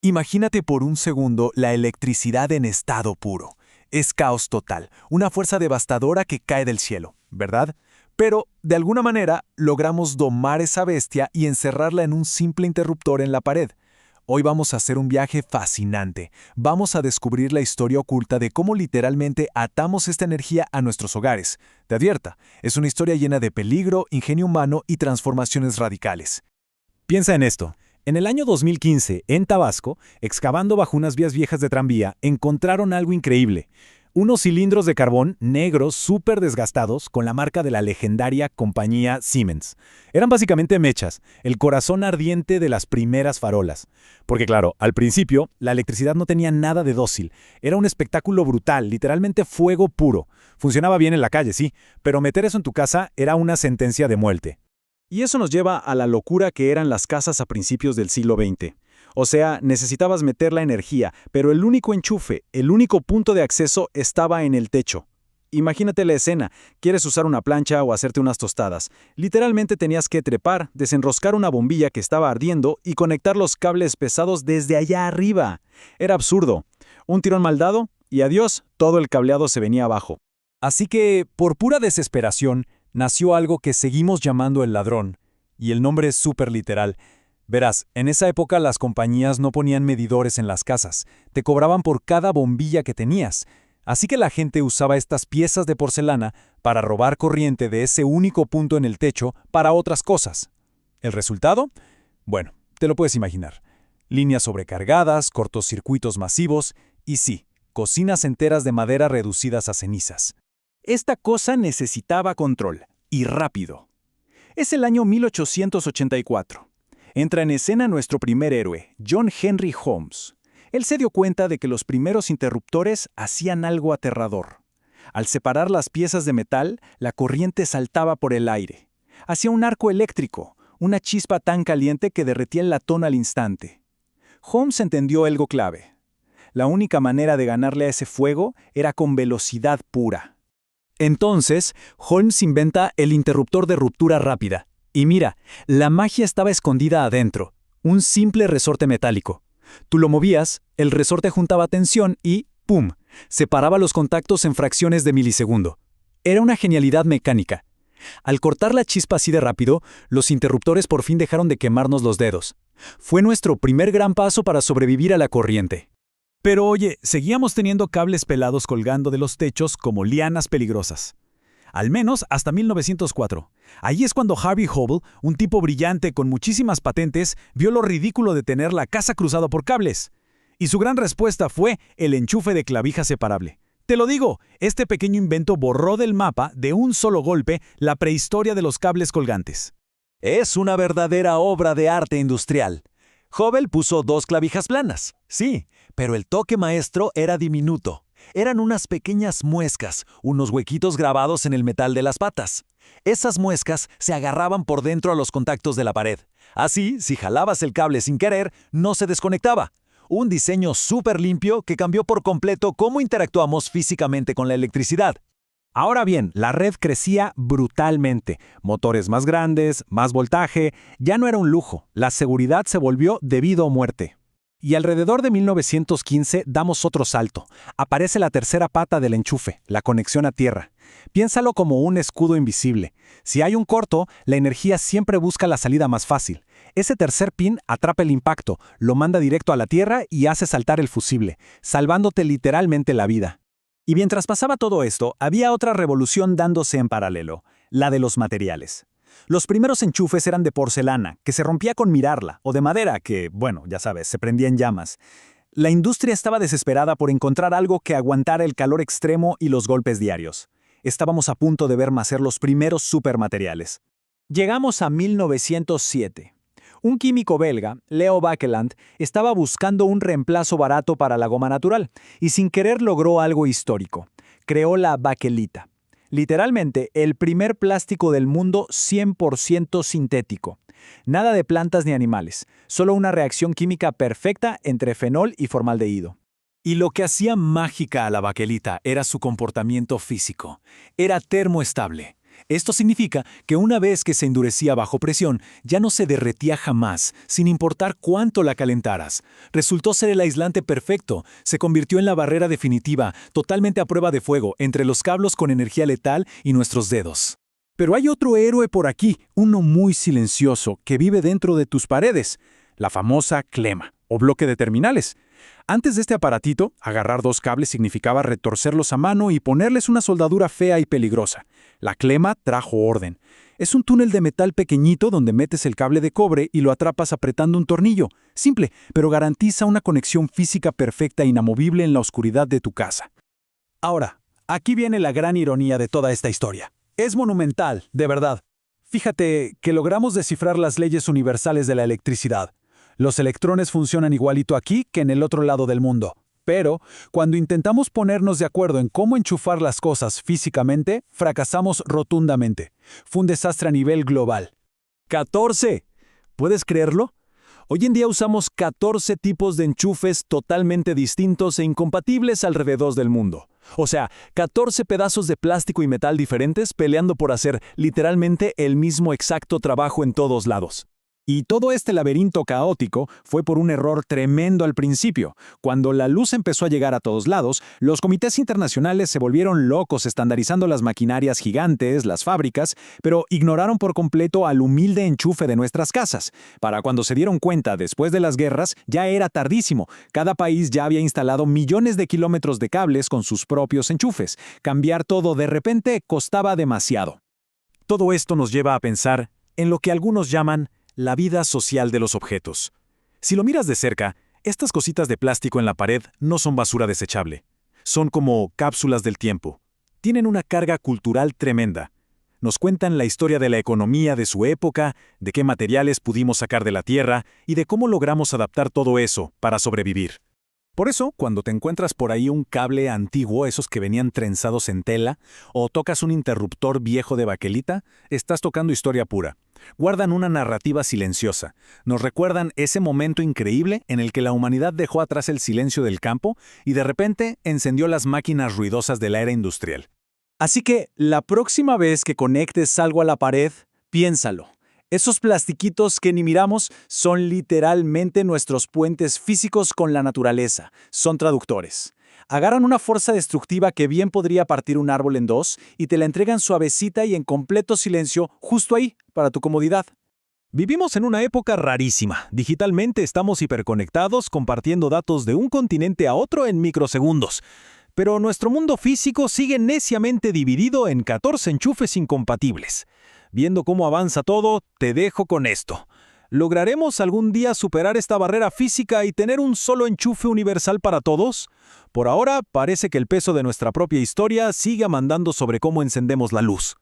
Imagínate por un segundo la electricidad en estado puro. Es caos total, una fuerza devastadora que cae del cielo, ¿verdad? Pero, de alguna manera, logramos domar esa bestia y encerrarla en un simple interruptor en la pared. Hoy vamos a hacer un viaje fascinante. Vamos a descubrir la historia oculta de cómo literalmente atamos esta energía a nuestros hogares. Te advierta, es una historia llena de peligro, ingenio humano y transformaciones radicales. Piensa en esto. En el año 2015, en Tabasco, excavando bajo unas vías viejas de tranvía, encontraron algo increíble. Unos cilindros de carbón negros súper desgastados con la marca de la legendaria compañía Siemens. Eran básicamente mechas, el corazón ardiente de las primeras farolas. Porque claro, al principio, la electricidad no tenía nada de dócil. Era un espectáculo brutal, literalmente fuego puro. Funcionaba bien en la calle, sí, pero meter eso en tu casa era una sentencia de muerte. Y eso nos lleva a la locura que eran las casas a principios del siglo XX. O sea, necesitabas meter la energía, pero el único enchufe, el único punto de acceso estaba en el techo. Imagínate la escena, quieres usar una plancha o hacerte unas tostadas. Literalmente tenías que trepar, desenroscar una bombilla que estaba ardiendo y conectar los cables pesados desde allá arriba. Era absurdo. Un tirón mal dado y adiós, todo el cableado se venía abajo. Así que, por pura desesperación, nació algo que seguimos llamando el ladrón, y el nombre es súper literal. Verás, en esa época las compañías no ponían medidores en las casas, te cobraban por cada bombilla que tenías, así que la gente usaba estas piezas de porcelana para robar corriente de ese único punto en el techo para otras cosas. ¿El resultado? Bueno, te lo puedes imaginar. Líneas sobrecargadas, cortocircuitos masivos y sí, cocinas enteras de madera reducidas a cenizas. Esta cosa necesitaba control, y rápido. Es el año 1884. Entra en escena nuestro primer héroe, John Henry Holmes. Él se dio cuenta de que los primeros interruptores hacían algo aterrador. Al separar las piezas de metal, la corriente saltaba por el aire. Hacía un arco eléctrico, una chispa tan caliente que derretía el latón al instante. Holmes entendió algo clave. La única manera de ganarle a ese fuego era con velocidad pura. Entonces, Holmes inventa el interruptor de ruptura rápida. Y mira, la magia estaba escondida adentro, un simple resorte metálico. Tú lo movías, el resorte juntaba tensión y ¡pum!, separaba los contactos en fracciones de milisegundo. Era una genialidad mecánica. Al cortar la chispa así de rápido, los interruptores por fin dejaron de quemarnos los dedos. Fue nuestro primer gran paso para sobrevivir a la corriente. Pero oye, seguíamos teniendo cables pelados colgando de los techos como lianas peligrosas. Al menos hasta 1904. Allí es cuando Harvey Hubble, un tipo brillante con muchísimas patentes, vio lo ridículo de tener la casa cruzada por cables. Y su gran respuesta fue el enchufe de clavija separable. Te lo digo, este pequeño invento borró del mapa, de un solo golpe, la prehistoria de los cables colgantes. Es una verdadera obra de arte industrial. Hubble puso 2 clavijas planas, sí, pero el toque maestro era diminuto. Eran unas pequeñas muescas, unos huequitos grabados en el metal de las patas. Esas muescas se agarraban por dentro a los contactos de la pared. Así, si jalabas el cable sin querer, no se desconectaba. Un diseño súper limpio que cambió por completo cómo interactuamos físicamente con la electricidad. Ahora bien, la red crecía brutalmente. Motores más grandes, más voltaje, ya no era un lujo. La seguridad se volvió de vida o muerte. Y alrededor de 1915 damos otro salto. Aparece la tercera pata del enchufe, la conexión a tierra. Piénsalo como un escudo invisible. Si hay un corto, la energía siempre busca la salida más fácil. Ese tercer pin atrapa el impacto, lo manda directo a la tierra y hace saltar el fusible, salvándote literalmente la vida. Y mientras pasaba todo esto, había otra revolución dándose en paralelo, la de los materiales. Los primeros enchufes eran de porcelana, que se rompía con mirarla, o de madera, que, bueno, ya sabes, se prendía en llamas. La industria estaba desesperada por encontrar algo que aguantara el calor extremo y los golpes diarios. Estábamos a punto de ver nacer los primeros supermateriales. Llegamos a 1907. Un químico belga, Leo Baekeland, estaba buscando un reemplazo barato para la goma natural, y sin querer logró algo histórico. Creó la baquelita. Literalmente, el primer plástico del mundo 100% sintético. Nada de plantas ni animales, solo una reacción química perfecta entre fenol y formaldehído. Y lo que hacía mágica a la baquelita era su comportamiento físico. Era termoestable. Esto significa que una vez que se endurecía bajo presión, ya no se derretía jamás, sin importar cuánto la calentaras. Resultó ser el aislante perfecto, se convirtió en la barrera definitiva, totalmente a prueba de fuego, entre los cablos con energía letal y nuestros dedos. Pero hay otro héroe por aquí, uno muy silencioso, que vive dentro de tus paredes, la famosa clema, o bloque de terminales. Antes de este aparatito, agarrar dos cables significaba retorcerlos a mano y ponerles una soldadura fea y peligrosa. La clema trajo orden. Es un túnel de metal pequeñito donde metes el cable de cobre y lo atrapas apretando un tornillo. Simple, pero garantiza una conexión física perfecta e inamovible en la oscuridad de tu casa. Ahora, aquí viene la gran ironía de toda esta historia. Es monumental, de verdad. Fíjate que logramos descifrar las leyes universales de la electricidad. Los electrones funcionan igualito aquí que en el otro lado del mundo. Pero, cuando intentamos ponernos de acuerdo en cómo enchufar las cosas físicamente, fracasamos rotundamente. Fue un desastre a nivel global. 14. ¿Puedes creerlo? Hoy en día usamos 14 tipos de enchufes totalmente distintos e incompatibles alrededor del mundo. O sea, 14 pedazos de plástico y metal diferentes peleando por hacer literalmente el mismo exacto trabajo en todos lados. Y todo este laberinto caótico fue por un error tremendo al principio. Cuando la luz empezó a llegar a todos lados, los comités internacionales se volvieron locos estandarizando las maquinarias gigantes, las fábricas, pero ignoraron por completo al humilde enchufe de nuestras casas. Para cuando se dieron cuenta, después de las guerras, ya era tardísimo. Cada país ya había instalado millones de kilómetros de cables con sus propios enchufes. Cambiar todo de repente costaba demasiado. Todo esto nos lleva a pensar en lo que algunos llaman la vida social de los objetos. Si lo miras de cerca, estas cositas de plástico en la pared no son basura desechable. Son como cápsulas del tiempo. Tienen una carga cultural tremenda. Nos cuentan la historia de la economía de su época, de qué materiales pudimos sacar de la tierra y de cómo logramos adaptar todo eso para sobrevivir. Por eso, cuando te encuentras por ahí un cable antiguo, esos que venían trenzados en tela, o tocas un interruptor viejo de baquelita, estás tocando historia pura. Guardan una narrativa silenciosa. Nos recuerdan ese momento increíble en el que la humanidad dejó atrás el silencio del campo y de repente encendió las máquinas ruidosas de la era industrial. Así que, la próxima vez que conectes algo a la pared, piénsalo. Esos plastiquitos que ni miramos son literalmente nuestros puentes físicos con la naturaleza. Son traductores. Agarran una fuerza destructiva que bien podría partir un árbol en dos y te la entregan suavecita y en completo silencio justo ahí, para tu comodidad. Vivimos en una época rarísima. Digitalmente estamos hiperconectados, compartiendo datos de un continente a otro en microsegundos. Pero nuestro mundo físico sigue neciamente dividido en 14 enchufes incompatibles. Viendo cómo avanza todo, te dejo con esto. ¿Lograremos algún día superar esta barrera física y tener un solo enchufe universal para todos? Por ahora, parece que el peso de nuestra propia historia sigue mandando sobre cómo encendemos la luz.